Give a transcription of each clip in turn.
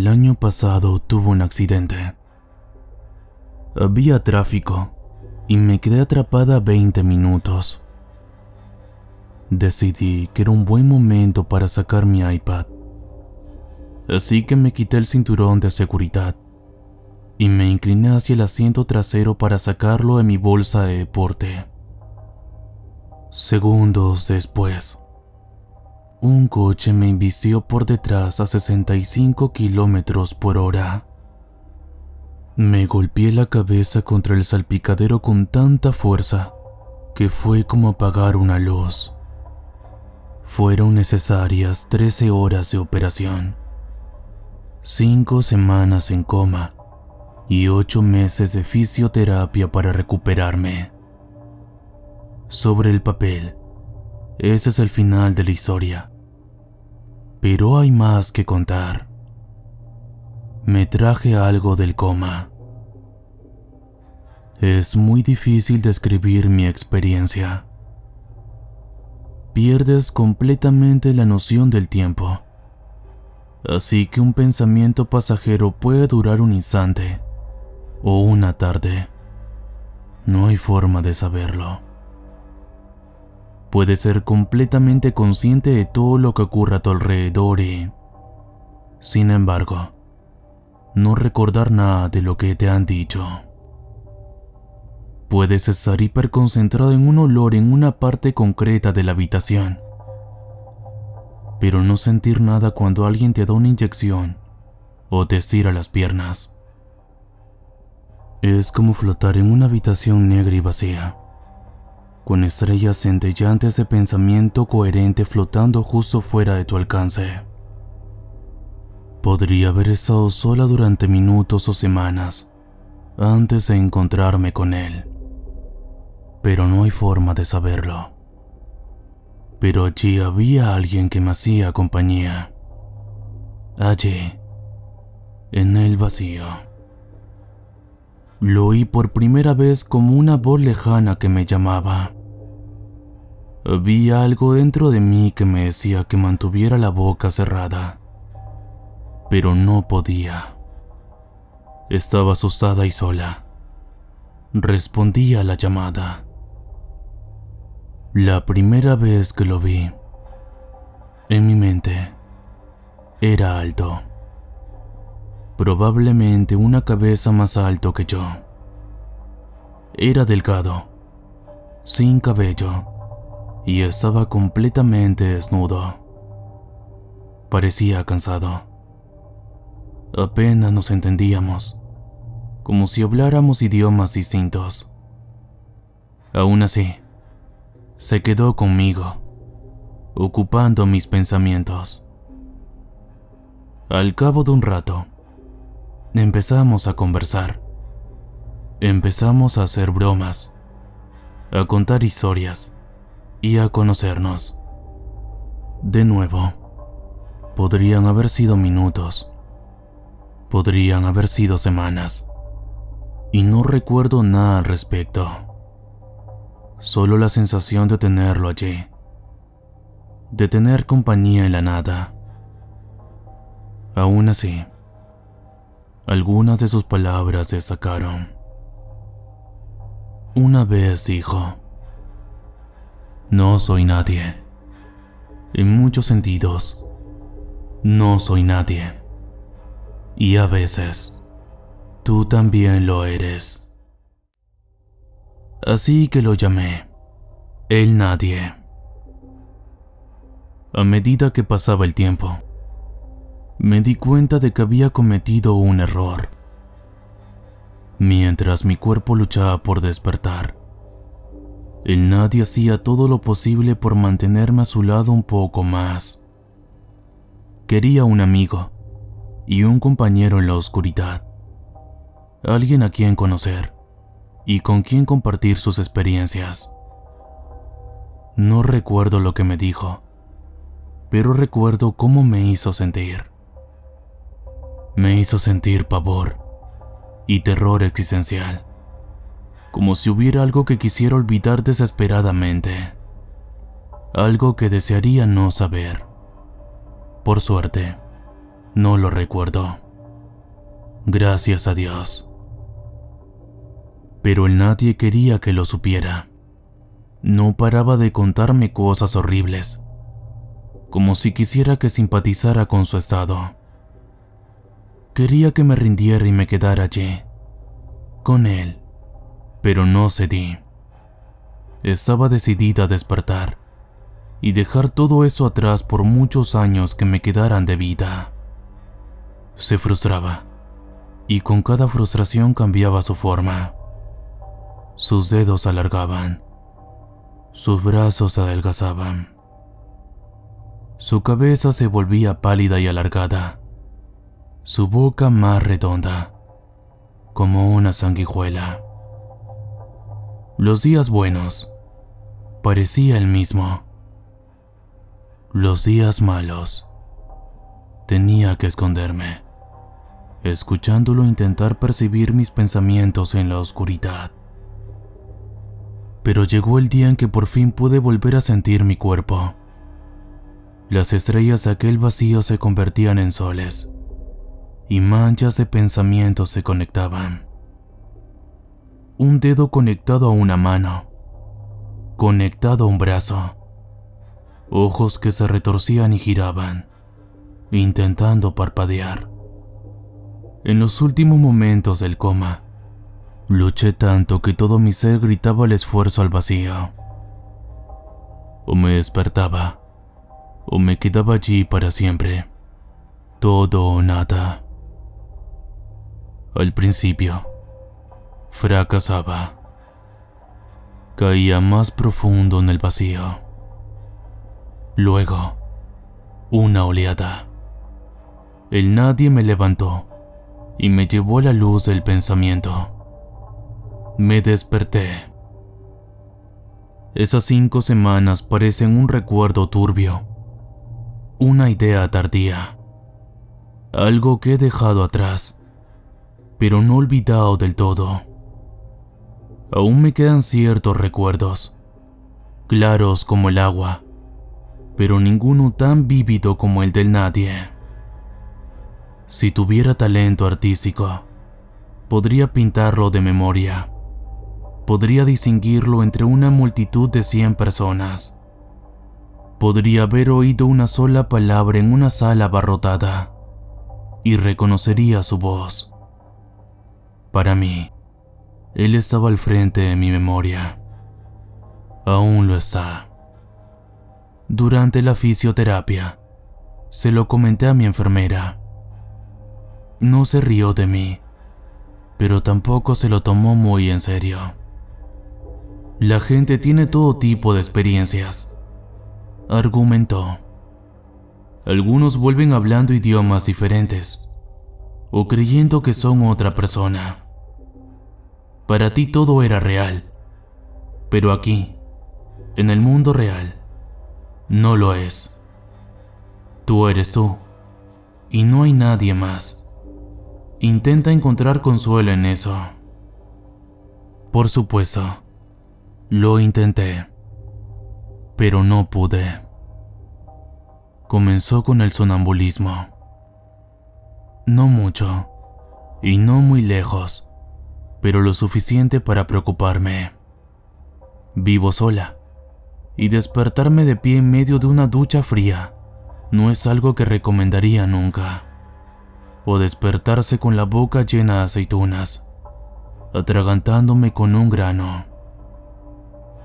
El año pasado tuve un accidente. Había tráfico y me quedé atrapada 20 minutos. Decidí que era un buen momento para sacar mi iPad. Así que me quité el cinturón de seguridad y me incliné hacia el asiento trasero para sacarlo de mi bolsa de deporte. Segundos después, un coche me embistió por detrás a 65 kilómetros por hora. Me golpeé la cabeza contra el salpicadero con tanta fuerza que fue como apagar una luz. Fueron necesarias 13 horas de operación, 5 semanas en coma y 8 meses de fisioterapia para recuperarme. Sobre el papel, ese es el final de la historia. Pero hay más que contar. Me traje algo del coma. Es muy difícil describir mi experiencia. Pierdes completamente la noción del tiempo. Así que un pensamiento pasajero puede durar un instante o una tarde. No hay forma de saberlo. Puedes ser completamente consciente de todo lo que ocurre a tu alrededor y, sin embargo, no recordar nada de lo que te han dicho. Puedes estar hiperconcentrado en un olor en una parte concreta de la habitación, pero no sentir nada cuando alguien te da una inyección o te estira las piernas. Es como flotar en una habitación negra y vacía, con estrellas centellantes de pensamiento coherente flotando justo fuera de tu alcance. Podría haber estado sola durante minutos o semanas antes de encontrarme con él, pero no hay forma de saberlo. Pero allí había alguien que me hacía compañía. Allí, en el vacío. Lo oí por primera vez como una voz lejana que me llamaba. Había algo dentro de mí que me decía que mantuviera la boca cerrada, pero no podía. Estaba asustada y sola. Respondí a la llamada. La primera vez que lo vi, en mi mente, era alto. Probablemente una cabeza más alto que yo. Era delgado, sin cabello, y estaba completamente desnudo. Parecía cansado. Apenas nos entendíamos, como si habláramos idiomas distintos. Aún así, se quedó conmigo, ocupando mis pensamientos. Al cabo de un rato, empezamos a conversar. Empezamos a hacer bromas, a contar historias y a conocernos. De nuevo, podrían haber sido minutos, podrían haber sido semanas, y no recuerdo nada al respecto. Solo la sensación de tenerlo allí, de tener compañía en la nada. Aún así, algunas de sus palabras destacaron. Una vez dijo: no soy nadie. En muchos sentidos, no soy nadie. Y a veces, tú también lo eres. Así que lo llamé el nadie. A medida que pasaba el tiempo, me di cuenta de que había cometido un error. Mientras mi cuerpo luchaba por despertar, el nadie hacía todo lo posible por mantenerme a su lado un poco más. Quería un amigo y un compañero en la oscuridad, alguien a quien conocer y con quien compartir sus experiencias. No recuerdo lo que me dijo, pero recuerdo cómo me hizo sentir. Me hizo sentir pavor y terror existencial, como si hubiera algo que quisiera olvidar desesperadamente, algo que desearía no saber. Por suerte, no lo recuerdo. Gracias a Dios. Pero el nadie quería que lo supiera. No paraba de contarme cosas horribles, como si quisiera que simpatizara con su estado. Quería que me rindiera y me quedara allí, con él, pero no cedí. Estaba decidida a despertar y dejar todo eso atrás por muchos años que me quedaran de vida. Se frustraba, y con cada frustración cambiaba su forma. Sus dedos se alargaban, sus brazos se adelgazaban. Su cabeza se volvía pálida y alargada, su boca más redonda, como una sanguijuela. Los días buenos, parecía el mismo. Los días malos, tenía que esconderme, escuchándolo intentar percibir mis pensamientos en la oscuridad. Pero llegó el día en que por fin pude volver a sentir mi cuerpo. Las estrellas de aquel vacío se convertían en soles, y manchas de pensamientos se conectaban. Un dedo conectado a una mano, conectado a un brazo, ojos que se retorcían y giraban, intentando parpadear. En los últimos momentos del coma, luché tanto que todo mi ser gritaba el esfuerzo al vacío. O me despertaba, o me quedaba allí para siempre. Todo o nada. Al principio, fracasaba. Caía más profundo en el vacío. Luego, una oleada. El nadie me levantó y me llevó a la luz del pensamiento. Me desperté. Esas 5 semanas parecen un recuerdo turbio, una idea tardía, algo que he dejado atrás, pero no olvidado del todo. Aún me quedan ciertos recuerdos, claros como el agua, pero ninguno tan vívido como el del nadie. Si tuviera talento artístico, podría pintarlo de memoria. Podría distinguirlo entre una multitud de 100 personas. Podría haber oído una sola palabra en una sala abarrotada y reconocería su voz. Para mí, él estaba al frente de mi memoria. Aún lo está. Durante la fisioterapia, se lo comenté a mi enfermera. No se rió de mí, pero tampoco se lo tomó muy en serio. La gente tiene todo tipo de experiencias, argumentó. Algunos vuelven hablando idiomas diferentes, o creyendo que son otra persona. Para ti todo era real, pero aquí, en el mundo real, no lo es. Tú eres tú, y no hay nadie más. Intenta encontrar consuelo en eso. Por supuesto, lo intenté, pero no pude. Comenzó con el sonambulismo. No mucho, y no muy lejos, pero lo suficiente para preocuparme. Vivo sola, y despertarme de pie en medio de una ducha fría no es algo que recomendaría nunca. O despertarse con la boca llena de aceitunas, atragantándome con un grano.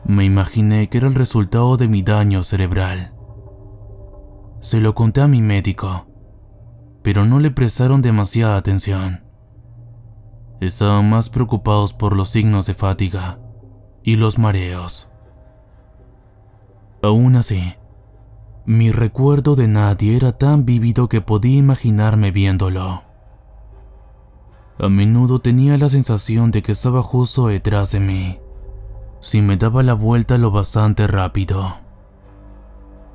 Me imaginé que era el resultado de mi daño cerebral. Se lo conté a mi médico, pero no le prestaron demasiada atención. Estaban más preocupados por los signos de fatiga y los mareos. Aún así, mi recuerdo de nadie era tan vívido que podía imaginarme viéndolo. A menudo tenía la sensación de que estaba justo detrás de mí, si me daba la vuelta lo bastante rápido.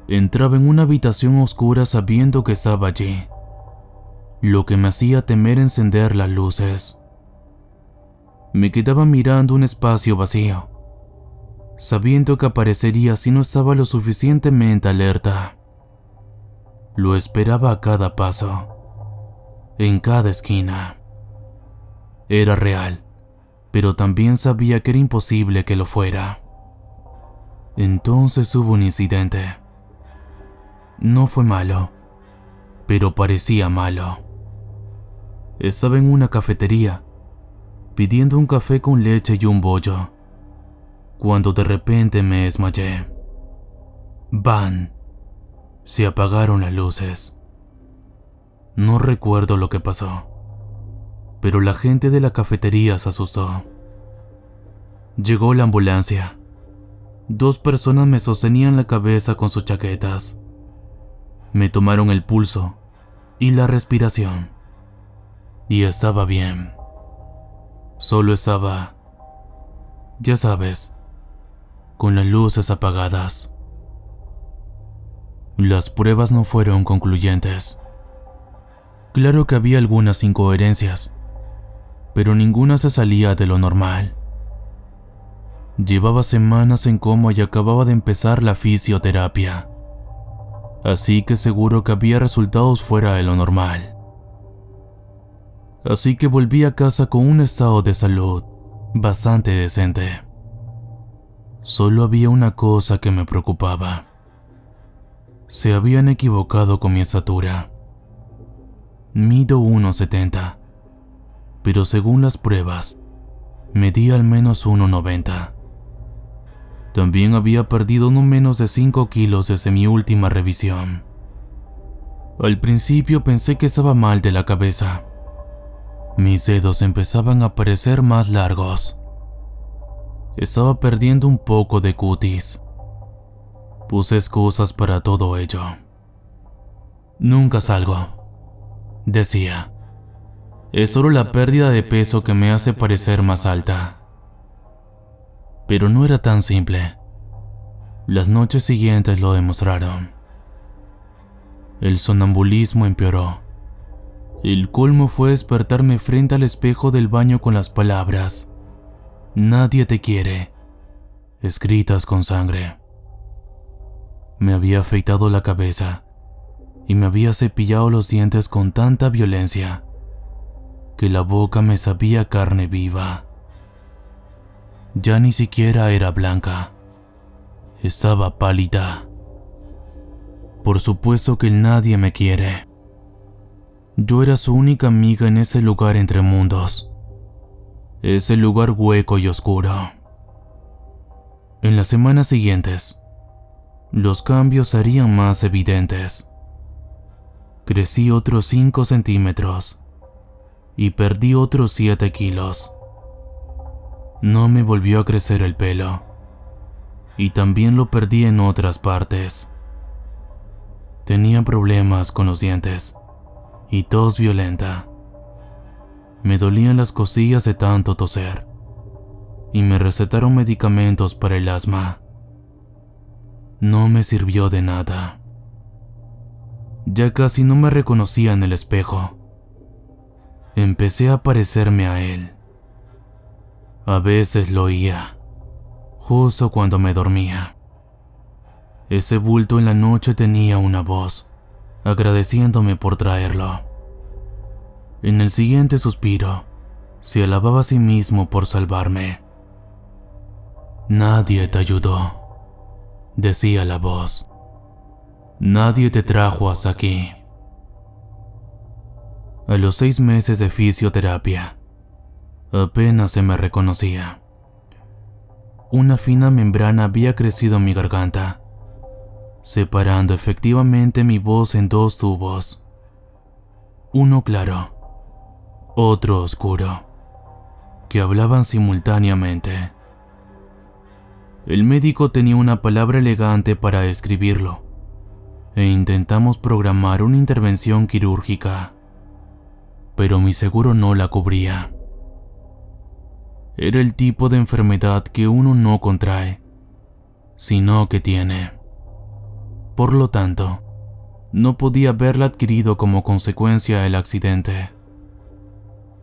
Entraba en una habitación oscura sabiendo que estaba allí, lo que me hacía temer encender las luces. Me quedaba mirando un espacio vacío, sabiendo que aparecería si no estaba lo suficientemente alerta. Lo esperaba a cada paso, en cada esquina. Era real, pero también sabía que era imposible que lo fuera. Entonces hubo un incidente. No fue malo, pero parecía malo. Estaba en una cafetería, pidiendo un café con leche y un bollo, cuando de repente me desmayé. ¡Bam! Se apagaron las luces. No recuerdo lo que pasó, pero la gente de la cafetería se asustó. Llegó la ambulancia. 2 personas me sostenían la cabeza con sus chaquetas. Me tomaron el pulso y la respiración. Y estaba bien. Solo estaba, ya sabes, con las luces apagadas. Las pruebas no fueron concluyentes. Claro que había algunas incoherencias, pero ninguna se salía de lo normal. Llevaba semanas en coma y acababa de empezar la fisioterapia, así que seguro que había resultados fuera de lo normal. Así que volví a casa con un estado de salud bastante decente. Solo había una cosa que me preocupaba. Se habían equivocado con mi estatura. Mido 1,70, pero según las pruebas, medía al menos 1,90. También había perdido no menos de 5 kilos desde mi última revisión. Al principio pensé que estaba mal de la cabeza. Mis dedos empezaban a parecer más largos. Estaba perdiendo un poco de cutis. Puse excusas para todo ello. Nunca salgo, decía. Es solo la pérdida de peso que me hace parecer más alta. Pero no era tan simple. Las noches siguientes lo demostraron. El sonambulismo empeoró. El colmo fue despertarme frente al espejo del baño con las palabras "Nadie te quiere", escritas con sangre. Me había afeitado la cabeza y me había cepillado los dientes con tanta violencia que la boca me sabía carne viva. Ya ni siquiera era blanca, estaba pálida. Por supuesto que el nadie me quiere. Yo era su única amiga en ese lugar entre mundos, ese lugar hueco y oscuro. En las semanas siguientes, los cambios serían más evidentes. Crecí otros 5 centímetros y perdí otros 7 kilos. No me volvió a crecer el pelo y también lo perdí en otras partes. Tenía problemas con los dientes y tos violenta. Me dolían las costillas de tanto toser y me recetaron medicamentos para el asma. No me sirvió de nada. Ya casi no me reconocía en el espejo. Empecé a parecerme a él. A veces lo oía, justo cuando me dormía. Ese bulto en la noche tenía una voz, agradeciéndome por traerlo. En el siguiente suspiro, se alababa a sí mismo por salvarme. Nadie te ayudó, decía la voz. Nadie te trajo hasta aquí. A los 6 meses de fisioterapia, apenas se me reconocía. Una fina membrana había crecido en mi garganta, separando efectivamente mi voz en 2 tubos. Uno claro, otro oscuro, que hablaban simultáneamente. El médico tenía una palabra elegante para describirlo, e intentamos programar una intervención quirúrgica, pero mi seguro no la cubría. Era el tipo de enfermedad que uno no contrae, sino que tiene. Por lo tanto, no podía haberla adquirido como consecuencia del accidente.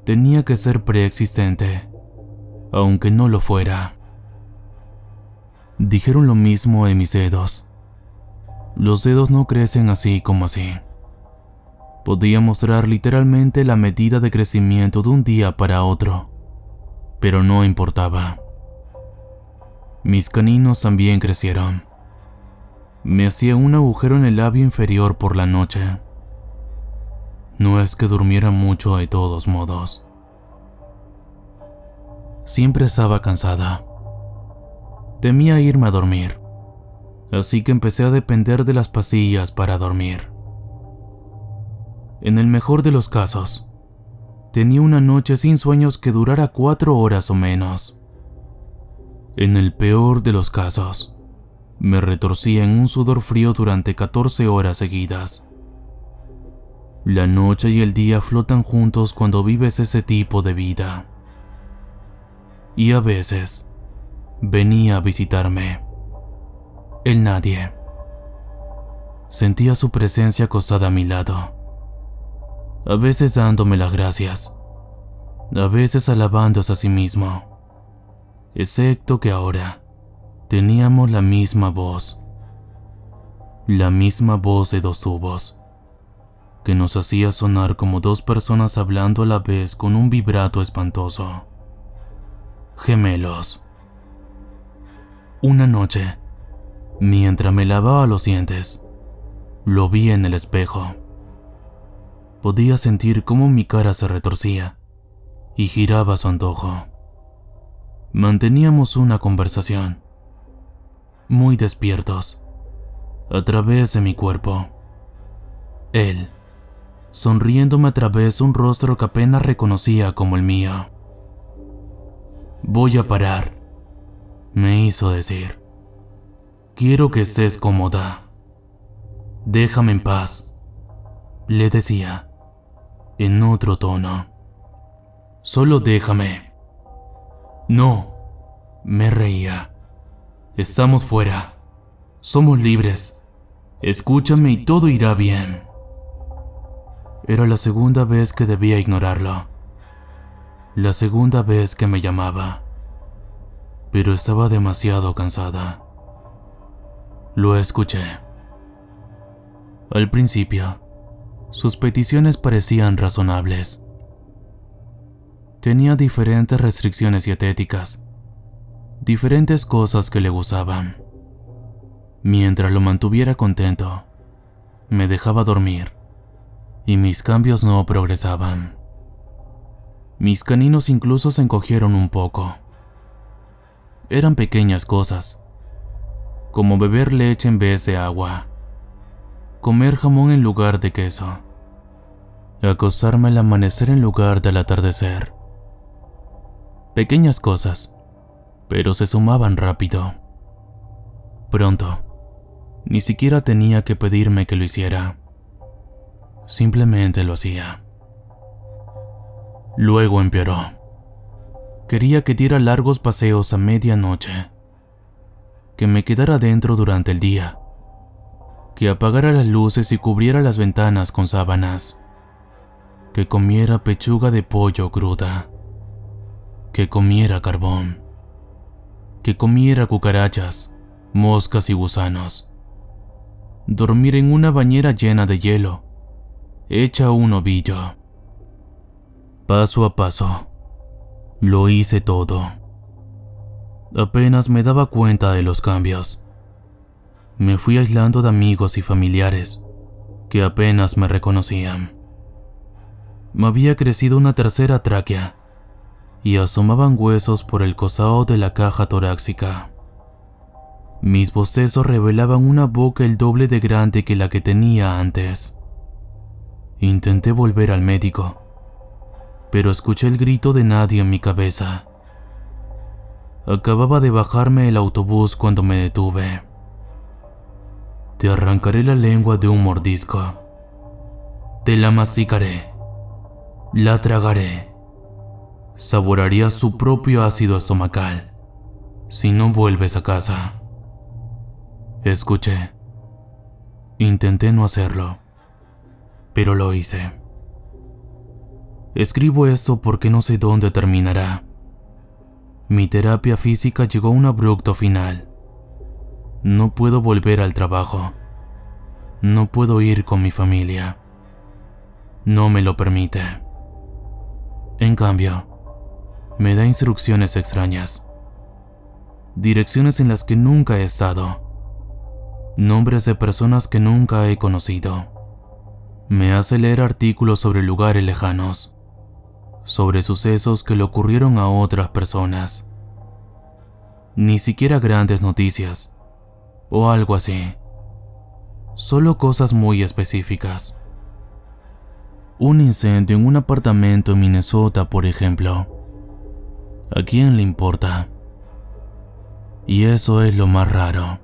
Tenía que ser preexistente, aunque no lo fuera. Dijeron lo mismo de mis dedos. Los dedos no crecen así como así. Podía mostrar literalmente la medida de crecimiento de un día para otro, pero no importaba. Mis caninos también crecieron. Me hacía un agujero en el labio inferior por la noche. No es que durmiera mucho de todos modos. Siempre estaba cansada. Temía irme a dormir, así que empecé a depender de las pastillas para dormir. En el mejor de los casos, tenía una noche sin sueños que durara 4 horas o menos. En el peor de los casos, me retorcía en un sudor frío durante 14 horas seguidas. La noche y el día flotan juntos cuando vives ese tipo de vida. Y a veces, venía a visitarme. El nadie. Sentía su presencia acosada a mi lado. A veces dándome las gracias. A veces alabándose a sí mismo. Excepto que ahora teníamos la misma voz. La misma voz de 2 tubos, que nos hacía sonar como 2 personas hablando a la vez con un vibrato espantoso. Gemelos. Una noche, mientras me lavaba los dientes, lo vi en el espejo. Podía sentir cómo mi cara se retorcía y giraba a su antojo. Manteníamos una conversación, muy despiertos, a través de mi cuerpo. Él, sonriéndome a través de un rostro que apenas reconocía como el mío. Voy a parar, me hizo decir. Quiero que estés cómoda. Déjame en paz, le decía, en otro tono. Solo déjame. No, me reía. Estamos fuera. Somos libres. Escúchame y todo irá bien. Era la segunda vez que debía ignorarlo. La segunda vez que me llamaba. Pero estaba demasiado cansada. Lo escuché. Al principio, sus peticiones parecían razonables. Tenía diferentes restricciones dietéticas, diferentes cosas que le gustaban. Mientras lo mantuviera contento, me dejaba dormir y mis cambios no progresaban. Mis caninos incluso se encogieron un poco. Eran pequeñas cosas, como beber leche en vez de agua, comer jamón en lugar de queso, acostarme al amanecer en lugar del atardecer. Pequeñas cosas, pero se sumaban rápido. Pronto, ni siquiera tenía que pedirme que lo hiciera. Simplemente lo hacía. Luego empeoró. Quería que diera largos paseos a medianoche, que me quedara dentro durante el día, que apagara las luces y cubriera las ventanas con sábanas, que comiera pechuga de pollo cruda, que comiera carbón, que comiera cucarachas, moscas y gusanos, dormir en una bañera llena de hielo, hecha un ovillo. Paso a paso, lo hice todo. Apenas me daba cuenta de los cambios. Me fui aislando de amigos y familiares que apenas me reconocían. Me había crecido una tercera tráquea y asomaban huesos por el costado de la caja torácica. Mis bostezos revelaban una boca el doble de grande que la que tenía antes. Intenté volver al médico, pero escuché el grito de nadie en mi cabeza. Acababa de bajarme el autobús cuando me detuve. Te arrancaré la lengua de un mordisco. Te la masticaré. La tragaré. Saborearías su propio ácido estomacal si no vuelves a casa. Escuché. Intenté no hacerlo, pero lo hice. Escribo esto porque no sé dónde terminará. Mi terapia física llegó a un abrupto final. No puedo volver al trabajo. No puedo ir con mi familia. no me lo permite. En cambio, me da instrucciones extrañas, direcciones en las que nunca he estado, nombres de personas que nunca he conocido. Me hace leer artículos sobre lugares lejanos, sobre sucesos que le ocurrieron a otras personas. Ni siquiera grandes noticias, o algo así. Solo cosas muy específicas. Un incendio en un apartamento en Minnesota, por ejemplo. ¿A quién le importa? Y eso es lo más raro.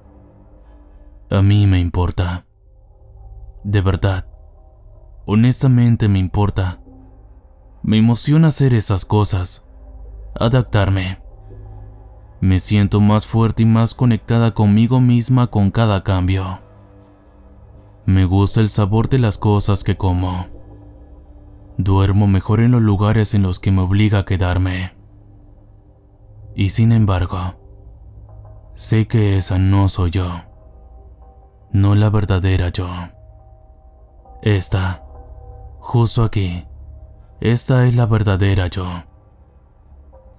A mí me importa. De verdad. Honestamente me importa. Me emociona hacer esas cosas. Adaptarme. Me siento más fuerte y más conectada conmigo misma con cada cambio. Me gusta el sabor de las cosas que como. Duermo mejor en los lugares en los que me obliga a quedarme. Y sin embargo, sé que esa no soy yo. No la verdadera yo. Esta, justo aquí, esta es la verdadera yo.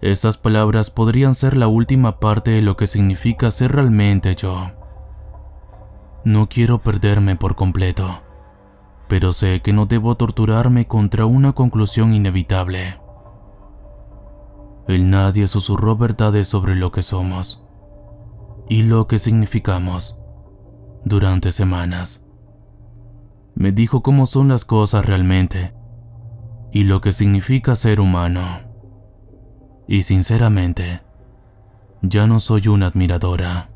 Estas palabras podrían ser la última parte de lo que significa ser realmente yo. No quiero perderme por completo, pero sé que no debo torturarme contra una conclusión inevitable. El nadie susurró verdades sobre lo que somos y lo que significamos durante semanas. Me dijo cómo son las cosas realmente y lo que significa ser humano. Y sinceramente, ya no soy una admiradora.